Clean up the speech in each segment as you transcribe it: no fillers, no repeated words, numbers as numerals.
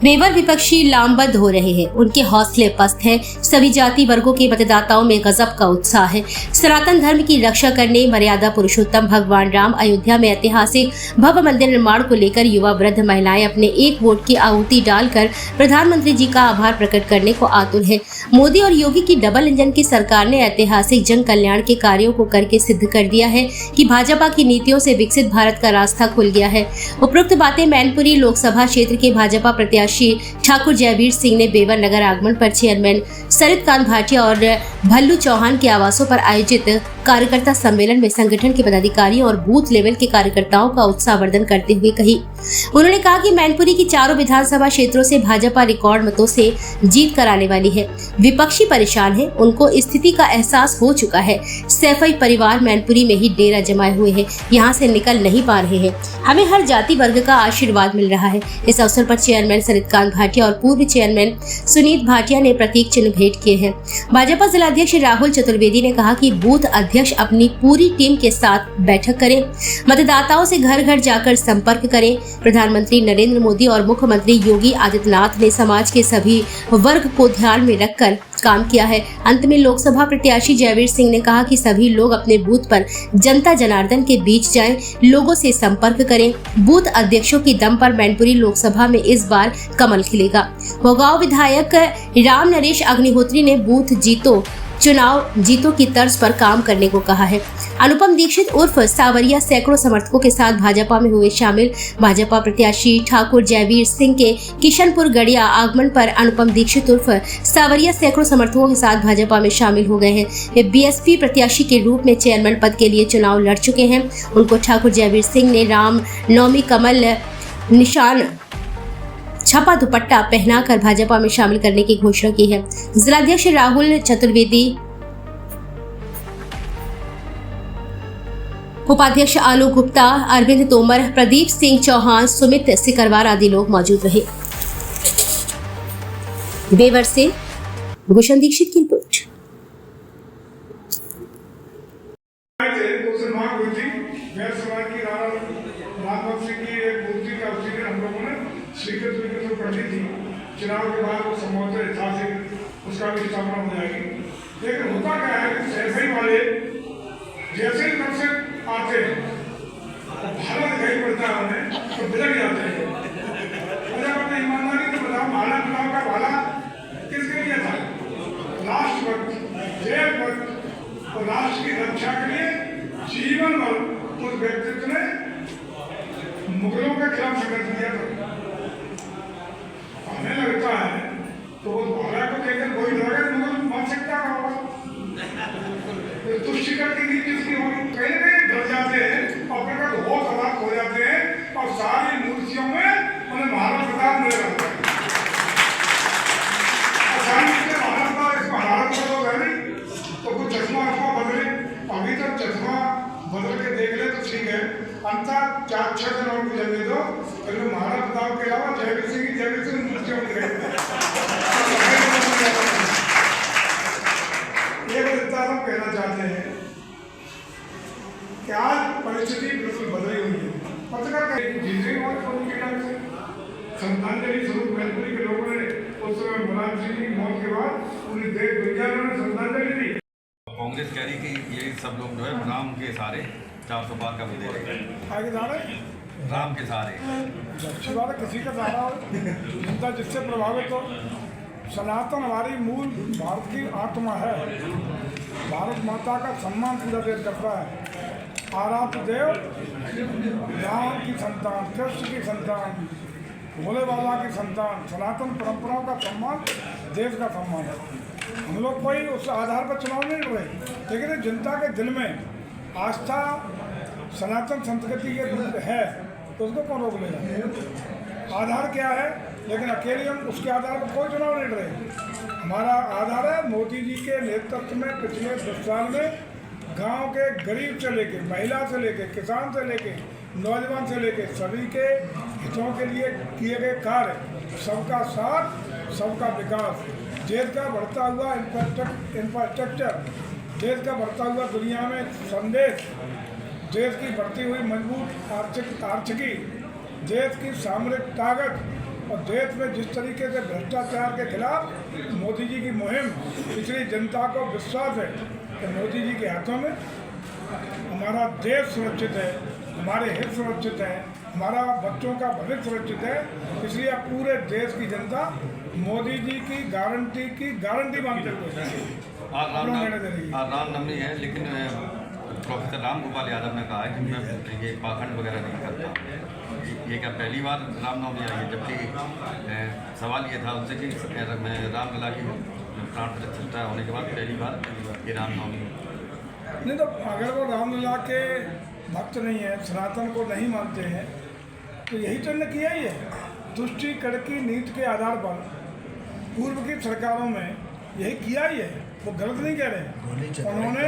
Weber विपक्षी लामबंद हो रहे हैं, उनके हौसले पस्त हैं। सभी जाति वर्गों के मतदाताओं में गजब का उत्साह है। सनातन धर्म की रक्षा करने मर्यादा पुरुषोत्तम भगवान राम अयोध्या में ऐतिहासिक भव्य मंदिर निर्माण को लेकर युवा वृद्ध महिलाएं अपने एक वोट की आहुति डालकर प्रधानमंत्री जी का आभार प्रकट करने को आतुर है। मोदी और योगी की डबल इंजन की सरकार ने ऐतिहासिक जन कल्याण के कार्यों को करके सिद्ध कर दिया है कि भाजपा की नीतियों से विकसित भारत का रास्ता खुल गया है। उपरोक्त बातें मैनपुरी लोकसभा क्षेत्र के भाजपा प्रत्याशी ठाकुर जयवीर सिंह ने बेवर नगर आगमन पर चेयरमैन सरित कांत भाटिया और भल्लू चौहान के आवासों पर आयोजित कार्यकर्ता सम्मेलन में संगठन के पदाधिकारियों और बूथ लेवल के कार्यकर्ताओं का उत्साहवर्धन करते हुए कही। उन्होंने कहा कि मैनपुरी की चारों विधानसभा क्षेत्रों से भाजपा रिकॉर्ड मतों से जीत कराने वाली है। विपक्षी परेशान है, उनको स्थिति का एहसास हो चुका है। सैफई परिवार मैनपुरी में ही डेरा जमाए हुए है, यहाँ से निकल नहीं पा रहे हैं। हमें हर जाति वर्ग का आशीर्वाद मिल रहा है। इस अवसर पर चेयरमैन सरित कांत भाटिया और पूर्व चेयरमैन सुनीत भाटिया ने प्रतीक चिन्ह भेंट किए हैं। भाजपा जिलाध्यक्ष राहुल चतुर्वेदी ने कहा कि बूथ अध्यक्ष अपनी पूरी टीम के साथ बैठक करें, मतदाताओं से घर घर जाकर संपर्क करें। प्रधानमंत्री नरेंद्र मोदी और मुख्यमंत्री योगी आदित्यनाथ ने समाज के सभी वर्ग को ध्यान में रखकर काम किया है। अंत में लोकसभा प्रत्याशी जयवीर सिंह ने कहा कि सभी लोग अपने बूथ पर जनता जनार्दन के बीच जाएं, लोगों से संपर्क करें। बूथ अध्यक्षों की दम पर मैनपुरी लोकसभा में इस बार कमल खिलेगा। होगांव विधायक राम नरेश अग्निहोत्री ने बूथ चुनाव जीतो की तर्ज पर काम करने को कहा है। अनुपम दीक्षित उर्फ सावरिया सैकड़ों समर्थकों के साथ भाजपा में हुए शामिल। भाजपा प्रत्याशी ठाकुर जयवीर सिंह के किशनपुर गड़िया आगमन पर अनुपम दीक्षित उर्फ सावरिया सैकड़ों समर्थकों के साथ भाजपा में शामिल हो गए हैं। वे बीएसपी प्रत्याशी के रूप में चेयरमैन पद के लिए चुनाव लड़ चुके हैं। उनको ठाकुर जयवीर सिंह ने राम नवमी कमल निशान छपा दुपट्टा पहनाकर भाजपा में शामिल करने की घोषणा की है। जिलाध्यक्ष राहुल चतुर्वेदी, उपाध्यक्ष आलोक गुप्ता, अरविंद तोमर, प्रदीप सिंह चौहान, सुमित सिकरवार आदि लोग मौजूद रहे। बेवर से भूषण दीक्षित की रिपोर्ट। चुनाव के बाद वो संभवतः ऐतिहासिक उसका भी स्थापना हो जाएगी। लेकिन होता क्या है कि सैफई वाले जैसे ही तब से आते हैं भाला दिखाई पड़ता है उन्हें तो बिलक जाते हैं। अगर अपने ईमानदारी से बताओ भाला चुनाव का भाला किसके लिए था? लास्ट वक्त, जेल वक्त और राष्ट्र की रक्षा के लिए जीवन भर उस व्यक्तित्व ने मुगलों के खिलाफ संघर्ष किया था। हमें लगता है तो वो भाला को देखकर कोई डरे मुगल मान सकता होगा। तुष्टिकरण की नीति इसकी होगी, कहीं ना कहीं डर जाते हैं और अपने होश हवास हो जाते हैं और सारी मूर्तियों में उन्हें महाराज प्रताप मिल जाता है। महाराज इसको हरारत में लोग है नहीं तो कुछ चश्मा रखा बदले, अभी तक चश्मा बदल के देख ले तो ठीक है। अंतर 4-6 दिन और गुजरने दो, फिर महाराज प्रताप के अलावा जयवीर सिंह मूर्तियों में गए। हम कहना चाहते हैं कि आज परिस्थिति बिल्कुल बदली हुई है। पत्रकार श्रद्धांजलि स्वरूप मैनपुरी के लोगों ने उस समय मुलायम सिंह की मौत के बाद पूरी देश दुनिया में श्रद्धांजलि दी। कांग्रेस कह रही कि ये सब लोग जो है राम के सहारे 400 पार का विधेयक राम के सहारे किसी का सहारा हो, जनता जिससे प्रभावित हो। सनातन हमारी मूल भारत की आत्मा है। भारत माता का सम्मान पूरा देश करता है। आराध्य देव राम की संतान, कृष्ण की संतान, भोले बाबा की संतान, सनातन परंपराओं का सम्मान देश का सम्मान है। हम लोग कोई उस आधार पर चुनाव नहीं लड़ रहे, लेकिन जनता के दिल में आस्था सनातन संस्कृति के रूप है तो उसको कौन रोक लेगा? आधार क्या है? लेकिन अकेले हम उसके आधार पर कोई चुनाव नहीं लड़ रहे। हमारा आधार है मोदी जी के नेतृत्व में पिछले 10 साल में गांव के गरीब से लेके, महिला से लेके, किसान से लेके, नौजवान से लेके सभी के हितों के लिए किए गए कार्य, सबका साथ सबका विकास, देश का बढ़ता हुआ इंफ्रास्ट्रक्चर, देश का बढ़ता हुआ दुनिया में संदेश, देश की बढ़ती हुई मजबूत आर्थिकी, देश की सामरिक ताकत, और देश में जिस तरीके से भ्रष्टाचार के खिलाफ मोदी जी की मुहिम, इसलिए जनता को विश्वास है कि मोदी जी के हाथों में हमारा देश सुरक्षित है, हमारे हित सुरक्षित है, हमारा बच्चों का भविष्य सुरक्षित है। इसलिए अब पूरे देश की जनता मोदी जी की गारंटी मांगते हुए रामनवमी है, लेकिन प्रोफेसर राम गोपाल यादव ने कहा है कि मैं ये पाखंड वगैरह नहीं करता। ये क्या पहली बार रामनवमी आई है? जबकि सवाल ये था उनसे कि रामलला की प्राण प्रतिष्ठा होने के बाद पहली बार ये रामनवमी नहीं, तो अगर वो रामलला के भक्त नहीं है, सनातन को नहीं मानते हैं, तो यही तो इन्होंने किया ही है। तुष्टिकरण की नीति के आधार पर पूर्व की सरकारों में यही किया ही है, वो गलत नहीं कह रहे हैं। उन्होंने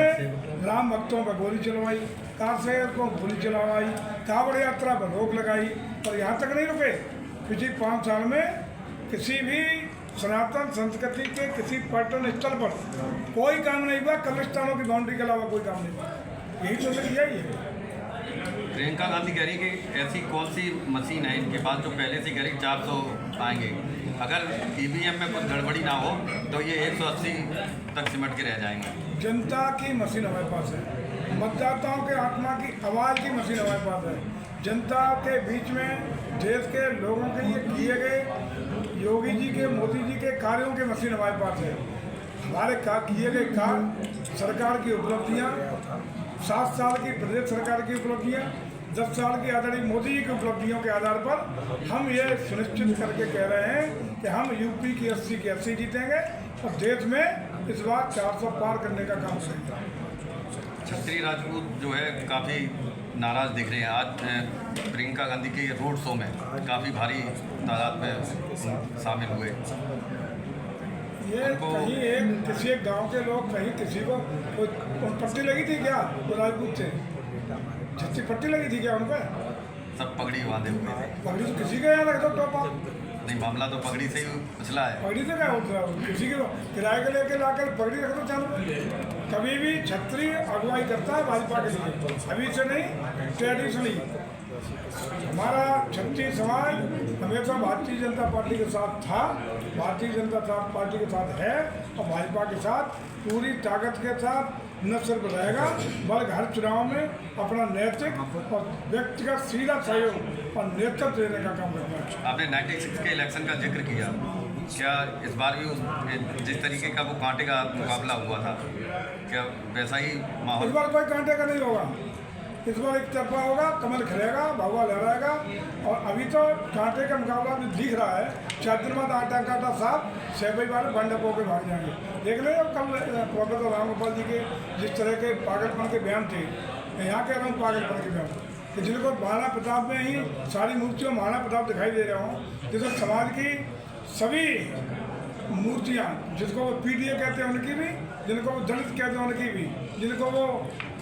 राम भक्तों पर गोली चलवाई, कारसेर को गोली चलवाई, कांवड़ यात्रा पर रोक लगाई, और यहाँ तक नहीं रुके। पिछले 5 साल में किसी भी सनातन संस्कृति के किसी पर्यटन स्थल पर कोई काम नहीं हुआ, कब्रिस्तानों की बाउंड्री के अलावा कोई काम नहीं हुआ। यही तो किया ही है। प्रियंका गांधी कह रही है कि ऐसी कौन सी मशीन है इनके पास जो पहले से कह रही 400 आएंगे, अगर ईवीएम में कुछ गड़बड़ी ना हो तो ये 180 तक सिमट के रह जाएंगे। जनता की मशीन हमारे पास है, मतदाताओं के आत्मा की आवाज़ की मशीन हमारे पास है। जनता के बीच में देश के लोगों के लिए किए गए योगी जी के, मोदी जी के कार्यों की मशीन हमारे पास है। हमारे किए गए कार्य, सरकार की उपलब्धियाँ, 7 साल की प्रदेश सरकार की उपलब्धियाँ, 10 साल की आदरणीय मोदी जी की उपलब्धियों के आधार पर हम ये सुनिश्चित करके कह रहे हैं कि हम यूपी की 80 की 80 जीतेंगे और देश में इस बार 400 पार करने का काम करेंगे। छत्री राजपूत जो है काफ़ी नाराज़ दिख रहे हैं। आज प्रियंका गांधी के रोड शो में काफ़ी भारी तादाद में शामिल हुए। ये कहीं किसी एक गांव के लोग, कहीं किसी को कोई पट्टी लगी थी क्या? वो राजपूत थे, छत्ती पट्टी लगी थी क्या उन पर? सब पगड़ी बांधे हुए थे। पगड़ी तो किसी का यहाँ रख दो टोपा। नहीं, मामला तो पगड़ी से ही उछला है। पगड़ी से क्या होता है? किसी के किराए के लेके लाकर पगड़ी रख दो चालू। कभी भी छत्री अगुवाई करता है भाजपा के लिए, अभी से नहीं, ट्रेडिशनली। हमारा छत्तीस समाज हमेशा भारतीय जनता पार्टी के साथ था, भारतीय जनता पार्टी के साथ है और भाजपा के साथ पूरी ताकत के साथ न सिर्फ रहेगा बल्कि हर चुनाव में अपना नैतिक और व्यक्तिगत सीधा सहयोग और नेतृत्व देने का काम करना है। आपने 96 के इलेक्शन का जिक्र किया, क्या इस बार भी जिस तरीके का वो कांटे का मुकाबला हुआ था, क्या वैसा ही माहौल? इस बार कोई कांटे का नहीं होगा, इस बार एक तरफा होगा, कमल खिलेगा, भगवा लहराएगा। और अभी तो कांटे का मुकाबला भी दिख रहा है। 4 दिन बाद आटा काटा साहब सेवई वाले बंडप होकर भाग जाएंगे। देख ले कल प्रोफेसर राम गोपाल जी के जिस तरह के पागलपन के बयान थे, यहाँ कह रहा हूँ पागलपन के बयान, कि जिनको महाराणा प्रताप में ही सारी मूर्तियों महाराणा प्रताप दिखाई दे रहा हूँ, जिससे समाज की सभी मूर्तियाँ, जिसको वो पीडीए कहते हैं उनकी भी, जिनको वो दलित कहते हैं उनकी भी, जिनको वो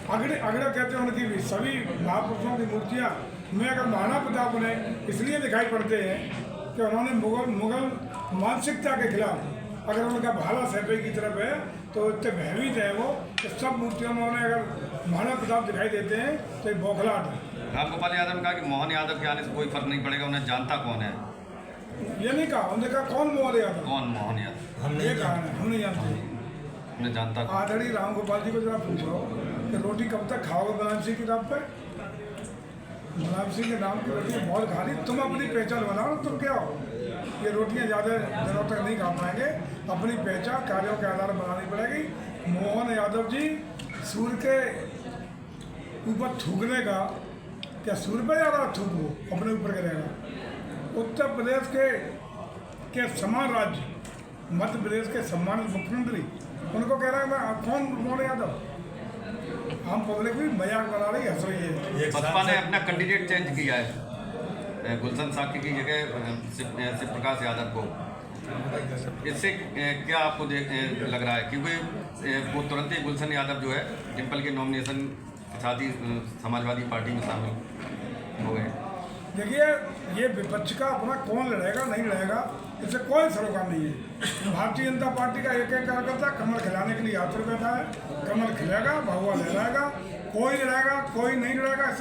अगड़े कहते हैं उनकी भी, सभी महापुरुषों की मूर्तियाँ में अगर महाराणा प्रताप उन्हें इसलिए दिखाई पड़ते हैं कि उन्होंने मुगल मानसिकता के खिलाफ अगर उनका भाला सैपे की तरफ है तो इतने भयभीत है वो, तो सब मूर्तियों में उन्हें अगर महाराणा प्रताप दिखाई देते हैं तो एक बौखलाहट है। राम गोपाल यादव ने कहा कि मोहन यादव के आने से कोई फर्क नहीं पड़ेगा, उन्हें जानता कौन है। ये नहीं कहा, उन्होंने कहा कौन मोहन यादव? कौन मोहन यादव? ये कहा है, हम नहीं जानते। उन्हें जानता कौन? आदरणीय राम गोपाल जी को जरा पूछो कि रोटी कब तक खाओगे मुलायम सिंह की नाम पर? मुलायम सिंह के नाम की रोटी बहुत खा ली, तुम अपनी पहचान बनाओ ना, तुम क्या हो? ये रोटियां ज़्यादा दिनों तक नहीं खा पाएंगे, अपनी पहचान कार्यों के आधार पर बनानी पड़ेगी। मोहन यादव जी सूर्य के ऊपर थूकने का क्या, सूर्य पर ज़्यादा थूक वो अपने ऊपर करेगा? उत्तर प्रदेश के समान राज्य, मध्य प्रदेश के सम्मानित मुख्यमंत्री उनको कह रहा है मैं कौन मोहन यादव? हम पब्लिक भी मजाक बना रही, हंस रही है। बसपा ने अपना कैंडिडेट चेंज किया है, गुलशन साकी की जगह शिव प्रकाश यादव को। इससे क्या आपको लग रहा है? क्योंकि वो तुरंत ही गुलशन यादव जो है डिम्पल के नॉमिनेशन के साथ ही समाजवादी पार्टी में शामिल हो गए। देखिए, ये विपक्ष का अपना कौन लड़ेगा नहीं लड़ेगा इससे कोई सरोकार नहीं है। भारतीय जनता पार्टी का एक कार्यकर्ता कमल खिलाने के लिए यात्रा बैठा है, कमल खिलेगा, भगवा लहराएगा, कोई लड़ेगा कोई नहीं लड़ेगा।